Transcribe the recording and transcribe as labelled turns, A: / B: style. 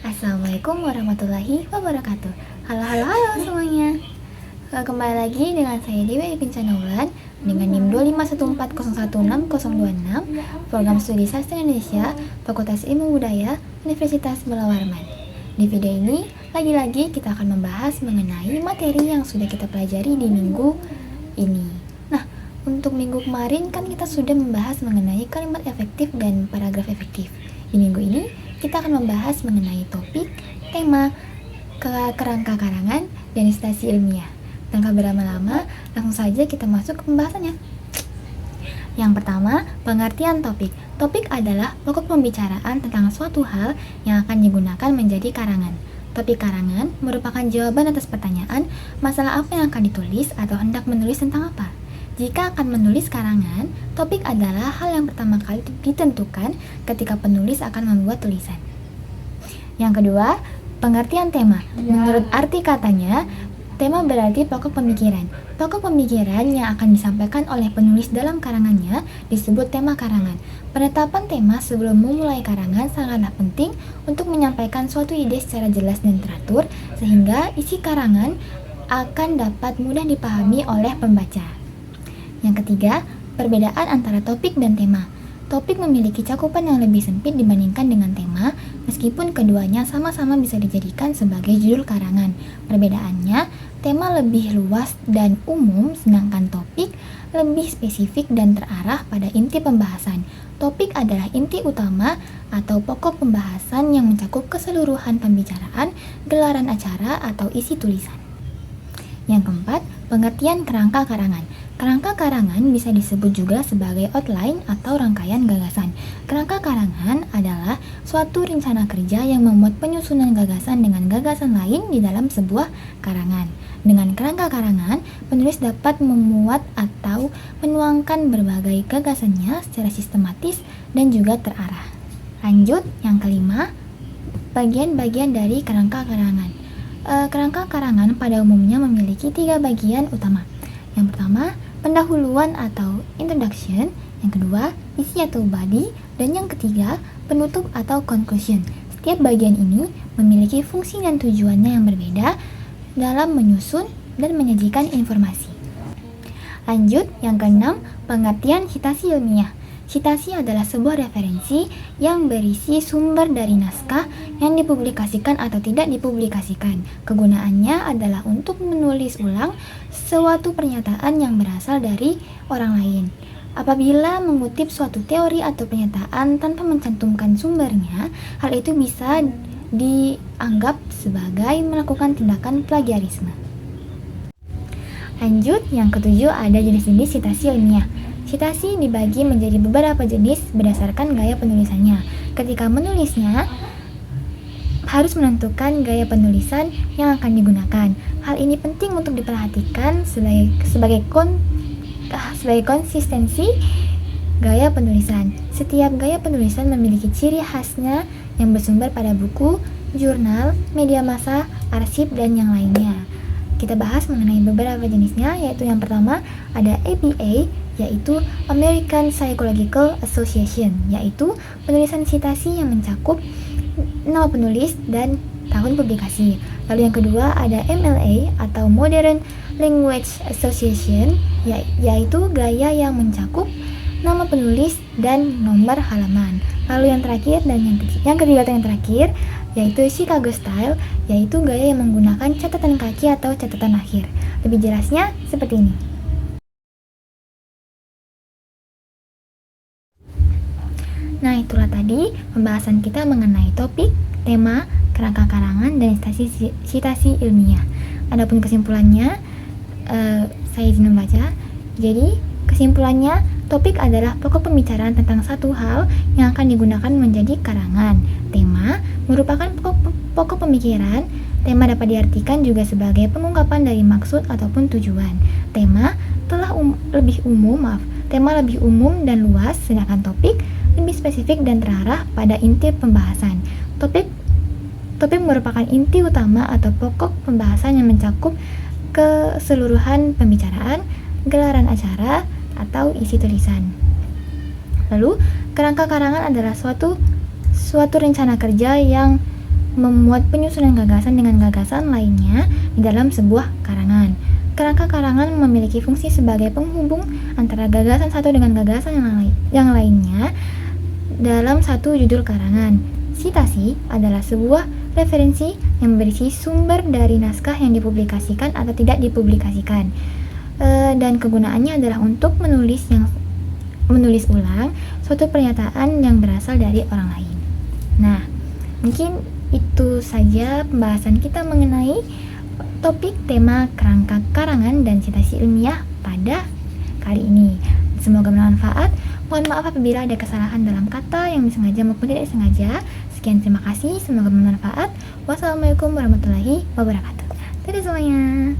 A: Assalamualaikum warahmatullahi wabarakatuh. Halo semuanya. Kembali lagi dengan saya Dewi Pincanaulan dengan NIM 251401606, Program Studi Sastra Indonesia, Fakultas Ilmu Budaya, Universitas Bela Warman. Di video ini, lagi-lagi kita akan membahas mengenai materi yang sudah kita pelajari di minggu ini. Nah, untuk minggu kemarin kan kita sudah membahas mengenai kalimat efektif dan paragraf efektif. Di minggu ini, kita akan membahas mengenai topik, tema, kerangka karangan, dan instansi ilmiah. Tanpa berlama-lama, langsung saja kita masuk ke pembahasannya. Yang pertama, pengertian topik. Topik adalah pokok pembicaraan tentang suatu hal yang akan digunakan menjadi karangan. Topik karangan merupakan jawaban atas pertanyaan, masalah apa yang akan ditulis atau hendak menulis tentang apa. Jika akan menulis karangan, topik adalah hal yang pertama kali ditentukan ketika penulis akan membuat tulisan. Yang kedua, pengertian tema. Menurut arti katanya, tema berarti pokok pemikiran. Pokok pemikiran yang akan disampaikan oleh penulis dalam karangannya disebut tema karangan. Penetapan tema sebelum memulai karangan sangatlah penting untuk menyampaikan suatu ide secara jelas dan teratur, sehingga isi karangan akan dapat mudah dipahami oleh pembaca. Yang ketiga, perbedaan antara topik dan tema. Topik memiliki cakupan yang lebih sempit dibandingkan dengan tema, meskipun keduanya sama-sama bisa dijadikan sebagai judul karangan. Perbedaannya, tema lebih luas dan umum, sedangkan topik lebih spesifik dan terarah pada inti pembahasan. Topik adalah inti utama atau pokok pembahasan yang mencakup keseluruhan pembicaraan, gelaran acara, atau isi tulisan. Yang keempat, pengertian kerangka karangan. Kerangka karangan bisa disebut juga sebagai outline atau rangkaian gagasan. Kerangka karangan adalah suatu rencana kerja yang memuat penyusunan gagasan dengan gagasan lain di dalam sebuah karangan. Dengan kerangka karangan, penulis dapat memuat atau menuangkan berbagai gagasannya secara sistematis dan juga terarah. Lanjut, yang kelima, bagian-bagian dari kerangka karangan. Kerangka karangan pada umumnya memiliki 3 bagian utama. Yang pertama, pendahuluan atau introduction. Yang kedua, isi atau body. Dan yang ketiga, penutup atau conclusion. Setiap bagian ini memiliki fungsi dan tujuannya yang berbeda dalam menyusun dan menyajikan informasi. Lanjut, yang keenam, pengertian citasi ilmiah. Citasi adalah sebuah referensi yang berisi sumber dari naskah yang dipublikasikan atau tidak dipublikasikan. Kegunaannya adalah untuk menulis ulang suatu pernyataan yang berasal dari orang lain. Apabila mengutip suatu teori atau pernyataan tanpa mencantumkan sumbernya, hal itu bisa dianggap sebagai melakukan tindakan plagiarisme. Lanjut, yang ketujuh ada jenis-jenis citasi ilmiah. Citasi dibagi menjadi beberapa jenis berdasarkan gaya penulisannya. Ketika menulisnya, harus menentukan gaya penulisan yang akan digunakan. Hal ini penting untuk diperhatikan sebagai konsistensi gaya penulisan. Setiap gaya penulisan memiliki ciri khasnya yang bersumber pada buku, jurnal, media massa, arsip, dan yang lainnya. Kita bahas mengenai beberapa jenisnya, yaitu yang pertama ada APA, yaitu American Psychological Association, yaitu penulisan citasi yang mencakup nama penulis dan tahun publikasi. Lalu yang kedua ada MLA atau Modern Language Association, yaitu gaya yang mencakup nama penulis dan nomor halaman. Lalu yang terakhir dan yang ketiga atau yang terakhir yaitu Chicago Style, yaitu gaya yang menggunakan catatan kaki atau catatan akhir. Lebih jelasnya seperti ini. Nah, itulah tadi pembahasan kita mengenai topik, tema, kerangka karangan, dan instansi citasi ilmiah. Adapun kesimpulannya, saya izin membaca. Jadi, kesimpulannya, topik adalah pokok pembicaraan tentang satu hal yang akan digunakan menjadi karangan. Tema merupakan pokok pemikiran. Tema dapat diartikan juga sebagai pengungkapan dari maksud ataupun tujuan. Tema lebih umum dan luas, sedangkan topik lebih spesifik dan terarah pada inti pembahasan. Topik merupakan inti utama atau pokok pembahasan yang mencakup keseluruhan pembicaraan, gelaran acara, atau isi tulisan. Lalu, kerangka karangan adalah suatu rencana kerja yang memuat penyusunan gagasan dengan gagasan lainnya di dalam sebuah karangan. Kerangka karangan memiliki fungsi sebagai penghubung antara gagasan satu dengan gagasan yang lainnya dalam satu judul karangan. Sitasi adalah sebuah referensi yang berisi sumber dari naskah yang dipublikasikan atau tidak dipublikasikan, dan kegunaannya adalah untuk menulis ulang suatu pernyataan yang berasal dari orang lain. Nah, mungkin itu saja pembahasan kita mengenai topik tema kerangka karangan dan citasi ilmiah pada kali ini. Semoga bermanfaat. Mohon maaf apabila ada kesalahan dalam kata yang disengaja maupun tidak disengaja. Sekian, terima kasih. Semoga bermanfaat. Wassalamualaikum warahmatullahi wabarakatuh. Dadah semuanya.